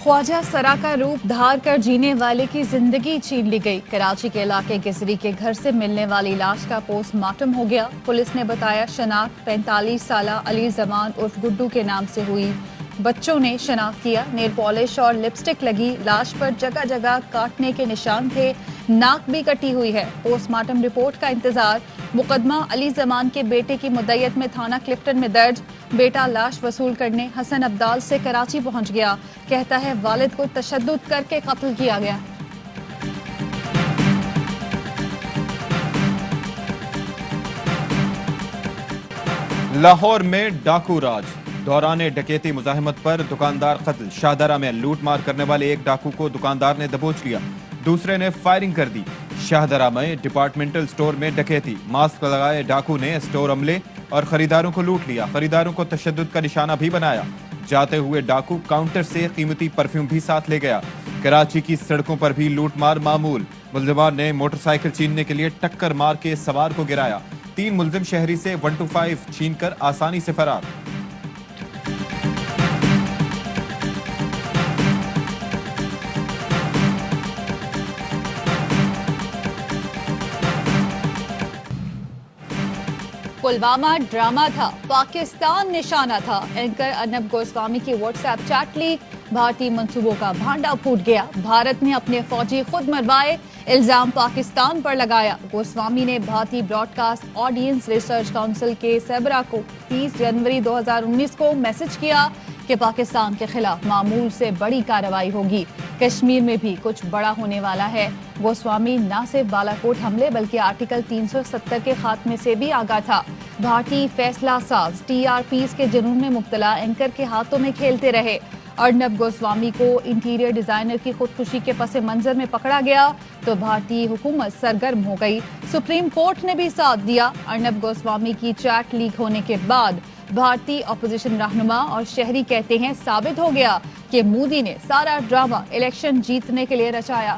ख्वाजा सरा का रूप धार कर जीने वाले की जिंदगी छीन ली गई। कराची के इलाके गिजरी के घर से मिलने वाली लाश का पोस्टमार्टम हो गया। पुलिस ने बताया शनाख्त 45 साला अली जमान उर्फ गुड्डू के नाम से हुई। बच्चों ने शनाख्त किया। नेल पॉलिश और लिपस्टिक लगी। लाश पर जगह जगह काटने के निशान थे। नाक भी कटी हुई है। पोस्टमार्टम रिपोर्ट का इंतजार। मुकदमा अली जमान के बेटे की मुद्दयत में थाना क्लिफ्टन में दर्ज। बेटा लाश वसूल करने हसन अब्दाल से कराची पहुंच गया। कहता है वालिद को तशद्दुद करके कत्ल किया गया। लाहौर में डाकू राज। दौरान डकैती मुजाहिमत पर दुकानदार कत्ल। शाहदरा में लूट मार करने वाले एक डाकू को दुकानदार ने दबोच लिया, दूसरे ने फायरिंग कर दी। शाहदरा में डिपार्टमेंटल स्टोर में डकैती। मास्क लगाए डाकू ने स्टोर अमले और खरीदारों को लूट लिया। खरीदारों को तशद्दुद का निशाना भी बनाया। जाते हुए डाकू काउंटर से कीमती परफ्यूम भी साथ ले गया। कराची की सड़कों पर भी लूट मार मामूल। मुलजिमान ने मोटरसाइकिल छीनने के लिए टक्कर मार के सवार को गिराया। 3 मुलजिम शहरी से 125 छीनकर आसानी से फरार। पुलवामा ड्रामा था, पाकिस्तान निशाना था। एंकर अर्नब गोस्वामी की व्हाट्सएप चैट लीक। भारतीय मंसूबों का भांडा फूट गया। भारत ने अपने फौजी खुद मरवाए, इल्जाम पाकिस्तान पर लगाया। गोस्वामी ने भारतीय ब्रॉडकास्ट ऑडियंस रिसर्च काउंसिल के सेबरा को 30 जनवरी 2019 को मैसेज किया कि पाकिस्तान के खिलाफ मामूल से बड़ी कार्रवाई होगी। कश्मीर में भी कुछ बड़ा होने वाला है। गोस्वामी न सिर्फ बालाकोट हमले बल्कि आर्टिकल 370 के खात्मे से भी आगाह था। भारतीय फैसला साज TRPs के जुनून में मुब्तला एंकर के हाथों में खेलते रहे। अर्नब गोस्वामी को इंटीरियर डिजाइनर की खुदकुशी के पस मंजर में पकड़ा गया तो भारतीय हुकूमत सरगर्म हो गई। सुप्रीम कोर्ट ने भी साथ दिया। अर्नब गोस्वामी की चैट लीक होने के बाद भारतीय अपोजिशन रहनुमा और शहरी कहते हैं साबित हो गया कि मोदी ने सारा ड्रामा इलेक्शन जीतने के लिए रचाया।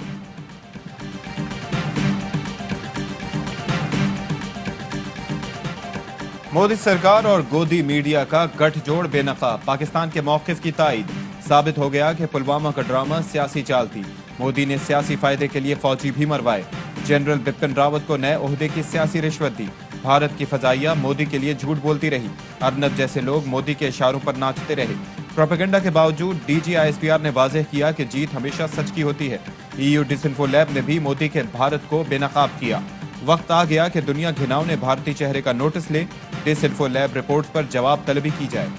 मोदी सरकार और गोदी मीडिया का गठजोड़ बेनकाब। पाकिस्तान के मौक़िफ़ की तायद। साबित हो गया कि पुलवामा का ड्रामा सियासी चाल थी। मोदी ने सियासी फायदे के लिए फौजी भी मरवाए। जनरल बिपिन रावत को नए ओहदे की सियासी रिश्वत दी। भारत की फजाइया मोदी के लिए झूठ बोलती रही। अर्नब जैसे लोग मोदी के इशारों पर नाचते रहे। प्रोपेगेंडा के बावजूद DG ISPR ने वाज़ेह किया कि जीत हमेशा सच की होती है। EU डिसइंफो लैब ने भी मोदी के भारत को बेनकाब किया। वक्त आ गया कि दुनिया घिनौने भारतीय चेहरे का नोटिस ले। डिसइंफो लैब रिपोर्ट पर जवाब तलबी की जाए।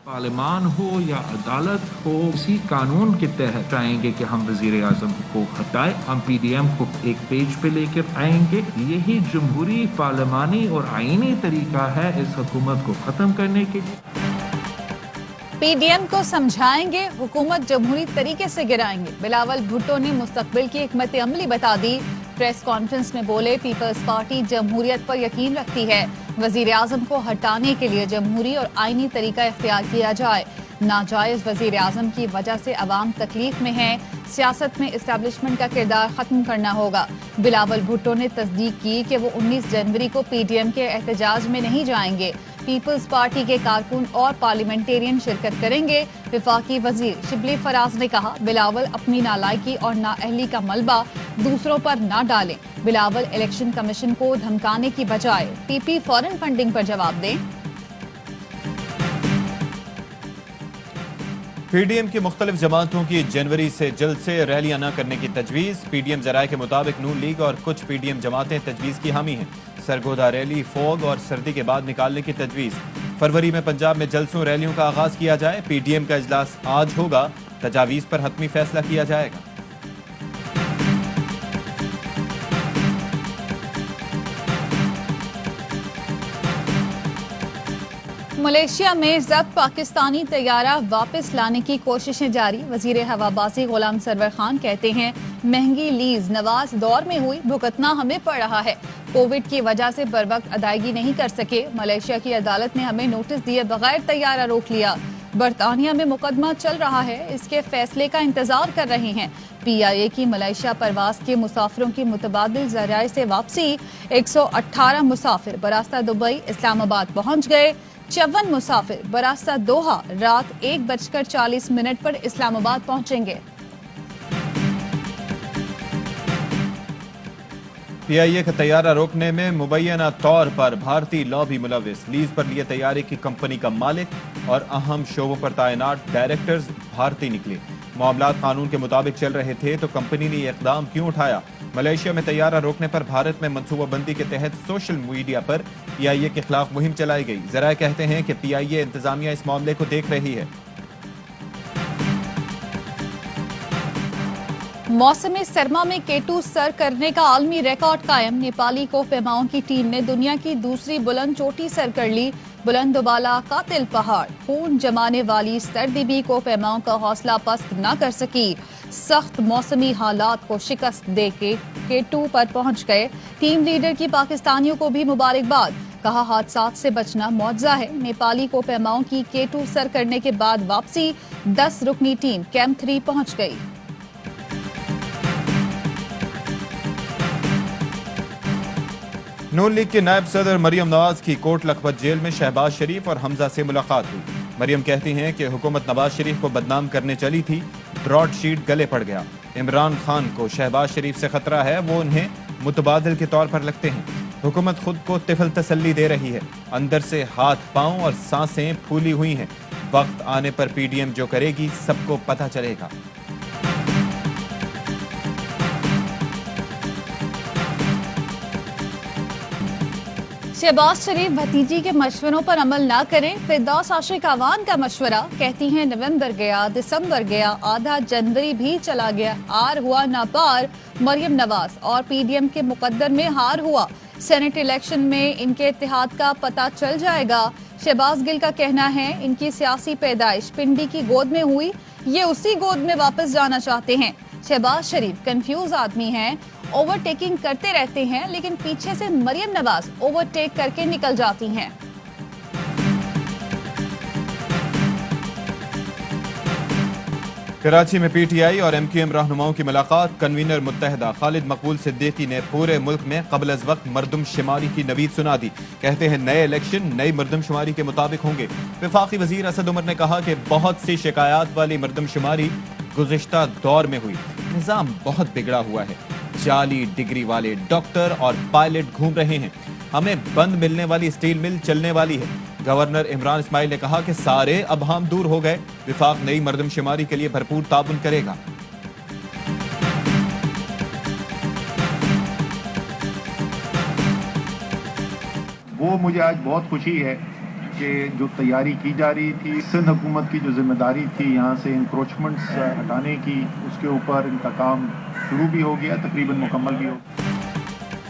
पार्लिमान हो या अदालत हो, इसी कानून के तहत चाहेंगे कि हम वजीर आजम को हटाए। हम PDM को एक पेज पे लेकर आएंगे। यही जमहूरी पार्लिमानी और आईनी तरीका है इस हुकूमत को खत्म करने के लिए। PDM को समझाएंगे, हुकूमत जमहूरी तरीके से गिराएंगे। बिलावल भुट्टो ने मुस्तकबिल की हिकमत अमली बता दी। प्रेस कॉन्फ्रेंस में बोले पीपल्स पार्टी जमहूरियत पर यकीन रखती है। वजीर आजम को हटाने के लिए जमहूरी और आईनी तरीका इख्तियार किया जाए। नाजायज वजीर आजम की वजह से अवाम तकलीफ में है। सियासत में इस्टेब्लिशमेंट का किरदार खत्म करना होगा। बिलावल भुट्टो ने तस्दीक की कि वो 19 जनवरी को PDM के एहतजाज में नहीं जाएंगे। पीपल्स पार्टी के कारकुन और पार्लियामेंटेरियन शिरकत करेंगे। विफाकी वजीर शिबली फराज ने कहा बिलावल अपनी नालायकी और नाअहली का मलबा दूसरों पर ना डालें। बिलावल इलेक्शन कमीशन को धमकाने की बजाय PP फॉरेन फंडिंग पर जवाब दें। PDM की मुख्तलिफ जमातों की जनवरी से जल्द से रैलियां न करने की तजवीज़। PDM जराये के मुताबिक नून लीग और कुछ PDM जमातें तजवीज़ की हामी हैं। सरगोदा रैली फोग और सर्दी के बाद निकालने की तजवीज़। फरवरी में पंजाब में जलसों रैलियों का आगाज किया जाए। PDM का इजलास आज होगा। तजावीज़ पर हतमी फैसला किया जाएगा। मलेशिया में जब्त पाकिस्तानी तैयारा वापस लाने की कोशिशें जारी। वजीर हवाबाजी गुलाम सरवर खान कहते हैं महंगी लीज नवाज दौर में हुई, भुगतना हमें पड़ रहा है। कोविड की वजह से बर वक्त अदायगी नहीं कर सके। मलेशिया की अदालत ने हमें नोटिस दिए बगैर तैयारा रोक लिया। बरतानिया में मुकदमा चल रहा है, इसके फैसले का इंतजार कर रहे हैं। PIA की मलेशिया परवास के मुसाफिरों की मुतबादिल ज़राए से वापसी। 118 मुसाफिर बरास्ता दुबई इस्लामाबाद पहुंच गए। 54 मुसाफिर बरास्ता दोहा रात 1:40 पर इस्लामाबाद पहुंचेंगे। PIA का तैयारा रोकने में मुबैना तौर पर भारतीय लॉबी मुलविस। लीज पर लिए तैयारे की कंपनी का मालिक और अहम शोबों पर तैनात डायरेक्टर्स भारतीय निकले। मामलात कानून के मुताबिक चल रहे थे तो कंपनी ने यह इकदाम क्यों उठाया? मलेशिया में तैयारा रोकने पर भारत में मनसूबाबंदी के तहत सोशल मीडिया पर PIA के खिलाफ मुहिम चलाई गई। जराए कहते हैं कि PIA इंतजामिया इस मामले को देख रही है। मौसम सरमा में K2 सर करने का आलमी रिकॉर्ड कायम। नेपाली कोहपेमाओं की टीम ने दुनिया की दूसरी बुलंद चोटी सर कर ली। बुलंदोबाला कातिल पहाड़, खून जमाने वाली सर्दी भी कोहपेमाओं का हौसला पस्त न कर सकी। सख्त मौसमी हालात को शिकस्त दे के K2 पर पहुंच गए। टीम लीडर की पाकिस्तानियों को भी मुबारकबाद। कहा, हादसात से बचना मौजज़ा है। नेपाली कोहपेमाओं की K2 सर करने के बाद वापसी। 10 रुकनी टीम कैंप 3 पहुंच गई। नून लीग के नायब सदर मरियम नवाज की कोट लखपत जेल में शहबाज शरीफ और हमजा से मुलाकात हुई। मरियम कहती हैं कि हुकूमत नवाज शरीफ को बदनाम करने चली थी, ब्रॉडशीट गले पड़ गया। इमरान खान को शहबाज शरीफ से खतरा है, वो उन्हें मुतबादिल के तौर पर लगते हैं। हुकूमत खुद को तिफल तसल्ली दे रही है, अंदर से हाथ पांव और सांसें फूली हुई हैं। वक्त आने पर PDM जो करेगी सबको पता चलेगा। शहबाज शरीफ भतीजी के मशवरों पर अमल ना करें। फिरदौस आशिक अवान का मशवरा। कहती हैं नवंबर गया, दिसंबर गया, आधा जनवरी भी चला गया, आर हुआ ना पार। मरियम नवाज और PDM के मुकद्दर में हार हुआ। सेनेट इलेक्शन में इनके इत्तेहाद का पता चल जाएगा। शहबाज गिल का कहना है इनकी सियासी पैदाइश पिंडी की गोद में हुई, ये उसी गोद में वापस जाना चाहते हैं। शहबाज शरीफ कंफ्यूज आदमी हैं, ओवरटेकिंग करते रहते हैं, लेकिन पीछे से मरियम नवाज ओवरटेक करके निकल जाती हैं। कराची में PTI और MQM रहनुमाओं की मुलाकात। कन्वीनर मुत्तहदा खालिद मकबूल सिद्दीकी ने पूरे मुल्क में कबल अज वक्त मरदमशुमारी की नवीद सुना दी। कहते हैं नए इलेक्शन नई मरदमशुमारी के मुताबिक होंगे। वफाकी वजीर असद उमर ने कहा कि बहुत सी शिकायत वाली मरदमशुमारी गुज़िश्ता दौर में हुई, निज़ाम बहुत बिगड़ा हुआ है। जाली डिग्री वाले डॉक्टर और पायलट घूम रहे हैं। हमें बंद मिलने वाली स्टील मिल चलने वाली है। गवर्नर इमरान इस्माइल ने कहा कि सारे अबहाम दूर हो गए। विफाक नई मरदमशुमारी के लिए भरपूर ताउन करेगा। वो मुझे आज बहुत खुशी है कि जो तैयारी की जा रही थी, सिंध हुकूमत की जो जिम्मेदारी थी यहाँ से इंक्रोचमेंट्स हटाने की, उसके ऊपर इनका काम शुरू भी हो गया, तकरीबन मुकम्मल भी हो गया।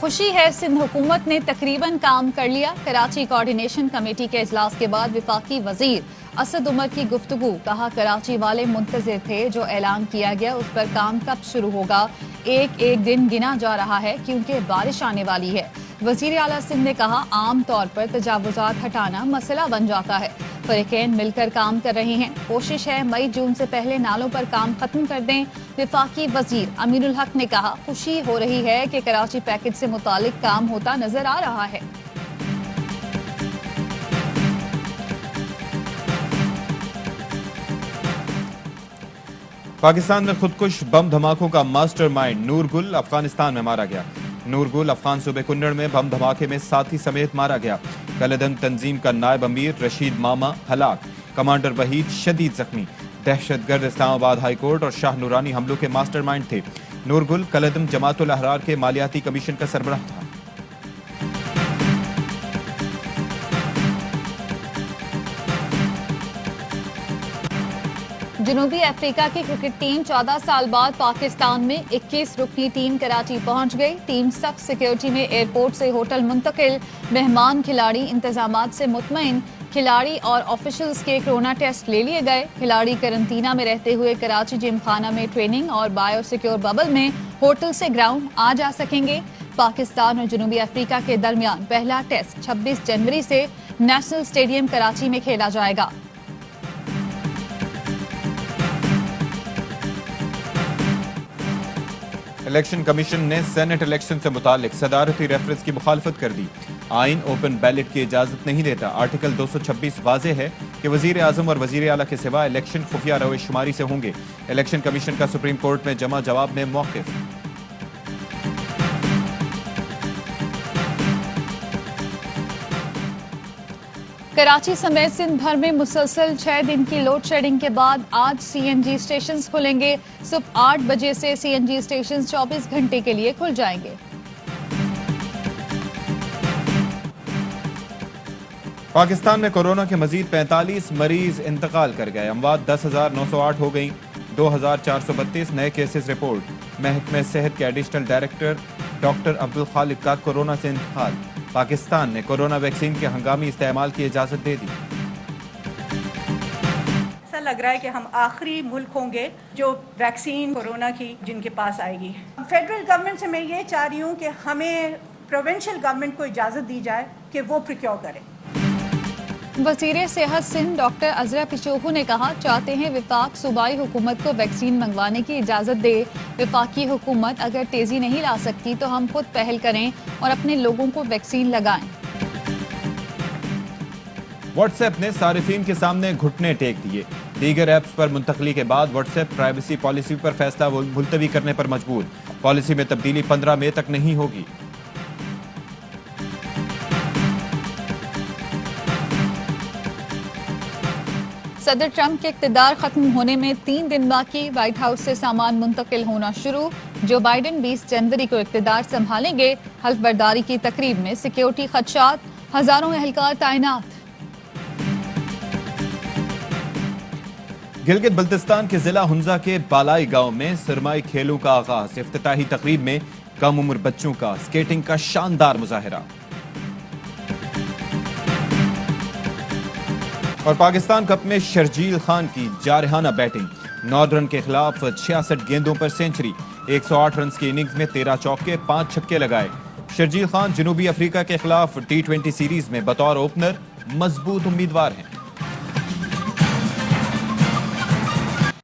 खुशी है, सिंध हुकूमत ने तकरीबन काम कर लिया। कराची कोऑर्डिनेशन कमेटी के इजलास के बाद विफाकी वजीर असद उमर की गुफ्तगू। कहा, कराची वाले मुंतजिर थे, जो ऐलान किया गया उस पर काम कब शुरू होगा। एक एक दिन गिना जा रहा है क्योंकि बारिश आने वाली है। वजीर आला सिंध ने कहा, आम तौर पर तजावुजात हटाना मसला बन जाता है। फरीकैन मिलकर काम कर रहे हैं। कोशिश है मई जून से पहले नालों पर काम खत्म कर दें। विफाकी वजीर अमीरुल हक ने कहा, खुशी हो रही है कि कराची पैकेज से मुतालिक काम होता नजर आ रहा है। पाकिस्तान में खुदकुश बम धमाकों का मास्टरमाइंड नूरगुल अफगानिस्तान में मारा गया। नूरगुल अफगान सूबे कुन्नड़ में बम धमाके में साथी समेत मारा गया। कलदम तंजीम का नायब अमीर रशीद मामा हलाक, कमांडर वहीद शदीद जख्मी। दहशतगर्द इस्लामाबाद हाईकोर्ट और शाह नूरानी हमलों के मास्टरमाइंड थे। नूरगुल कलदम जमातुल अहरार के मालियाती कमीशन का सरबराह था। जनूबी अफ्रीका की क्रिकेट टीम 14 साल बाद पाकिस्तान में 21 रुकनी टीम कराची पहुंच गई। टीम सख्त सिक्योरिटी में एयरपोर्ट से होटल मुंतकिल। मेहमान खिलाड़ी इंतजामात से मुतमईन। खिलाड़ी और ऑफिशियल्स के कोरोना टेस्ट ले लिए गए। खिलाड़ी करंतना में रहते हुए कराची जिम खाना में ट्रेनिंग और बायो सिक्योर बबल में होटल से ग्राउंड आ जा सकेंगे। पाकिस्तान और जनूबी अफ्रीका के दरमियान पहला टेस्ट 26 जनवरी से नेशनल स्टेडियम कराची में खेला जाएगा। इलेक्शन कमीशन ने सेनेट इलेक्शन से मुतालिक सदारती रेफरेंस की मुखालफत कर दी। आइन ओपन बैलेट की इजाजत नहीं देता। आर्टिकल 226 वाज़ेह है कि वजीर आजम और वजीर आला के सिवा इलेक्शन खुफिया रवे शुमारी से होंगे। इलेक्शन कमीशन का सुप्रीम कोर्ट में जमा जवाब में मौक़िफ़। कराची समेत सिंध भर में मुसलसल 6 दिन की लोड शेडिंग के बाद आज सीएनजी स्टेशन खुलेंगे। सुबह 8 बजे से सीएनजी स्टेशन 24 घंटे के लिए खुल जाएंगे। पाकिस्तान में कोरोना के मजीद 45 मरीज इंतकाल कर गए। अमवात 10,908 हो गई। 2,432 नए केसेस रिपोर्ट। महकमे सेहत के एडिशनल डायरेक्टर डॉक्टर अब्दुल खालिक का कोरोना से इंतकाल। पाकिस्तान ने कोरोना वैक्सीन के हंगामी इस्तेमाल की इजाजत दे दी। ऐसा लग रहा है कि हम आखिरी मुल्क होंगे जो वैक्सीन कोरोना की जिनके पास आएगी। फेडरल गवर्नमेंट से मैं ये चाह रही हूँ कि हमें प्रोविंशियल गवर्नमेंट को इजाज़त दी जाए कि वो प्रिक्योर करे। वज़ीर सेहत सिंध डॉक्टर अजरा पिचोहू ने कहा, चाहते हैं विफाक सूबाई हुकूमत को वैक्सीन मंगवाने की इजाज़त दे। विफाकी हुकूमत अगर तेज़ी नहीं ला सकती तो हम खुद पहल करें और अपने लोगों को वैक्सीन लगाएं। व्हाट्सएप ने सारिफीन के सामने घुटने टेक दिए। दीगर ऐप्स पर मुंतकली के बाद व्हाट्सएप प्राइवेसी पॉलिसी पर फैसला मुलतवी करने पर मजबूर। पॉलिसी में तब्दीली 15 मई तक नहीं होगी। सदर ट्रंप के इक़्तिदार खत्म होने में 3 दिन बाकी। व्हाइट हाउस से सामान मुंतकिल होना शुरू। जो बाइडेन 20 जनवरी को इक़्तिदार संभालेंगे। हल्फ बर्दारी की तकरीब में सिक्योरिटी खदशात, हजारों एहलकार तैनात। गिलगित बल्तिस्तान के जिला हुंजा के बालाई गांव में सरमाई खेलों का आगाज। इफ्तिताही तकरीब में कम उम्र बच्चों का स्केटिंग का शानदार मुजाहिरा। और पाकिस्तान कप में शर्जील खान की जारहाना बैटिंग। नॉर्दर्न के खिलाफ 66 गेंदों पर सेंचुरी। 108 रन की इनिंग्स में 13 चौके 5 छक्के लगाए। शर्जील खान जनूबी अफ्रीका के खिलाफ T20 सीरीज में बतौर ओपनर मजबूत उम्मीदवार हैं।